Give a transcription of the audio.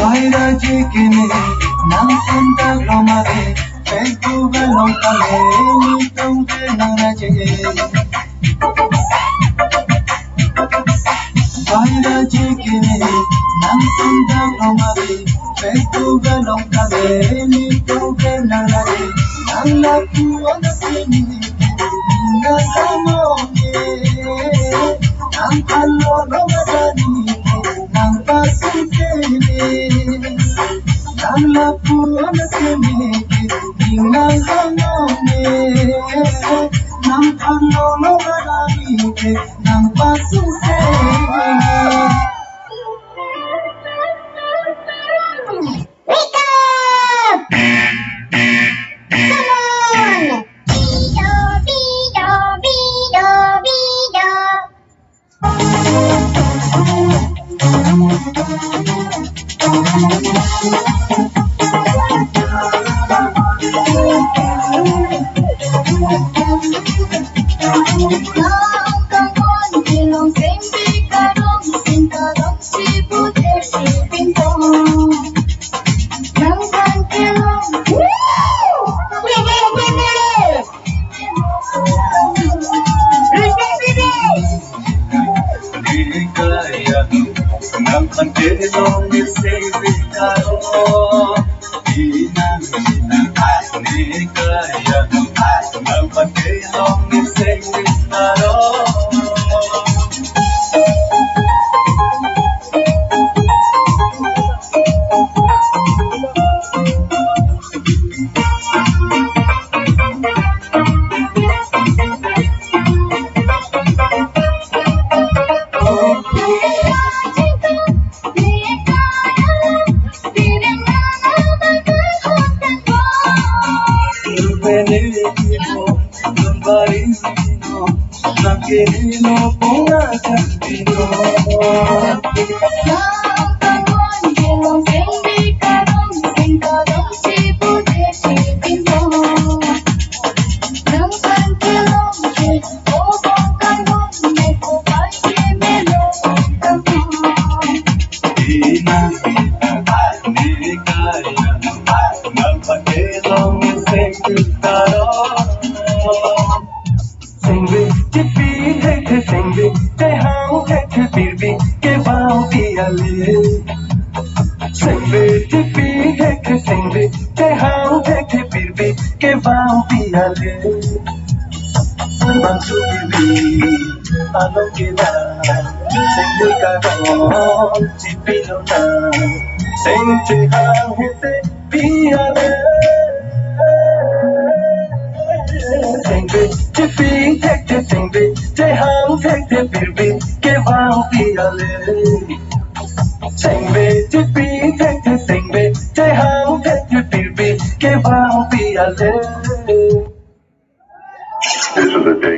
Jikini, nang santa romare, Facebook long kale, ni tongke nang raje. Vaira jikini, nang santa romare, Facebook long kale, ni tongke nang raje. Nang laku ana sini, inga samoke, nang kalo romadani, nang pasukene. Nang lapu ana sini, inang hanone, nang kalo romadani, nang pasukene. Wake up! Come on! Bido, bido, bido, Nang pantelong ni Sevitaro, inang ni kaya. Nang pantelong ni Sevitaro. Naquino ponga cantino. This is a day.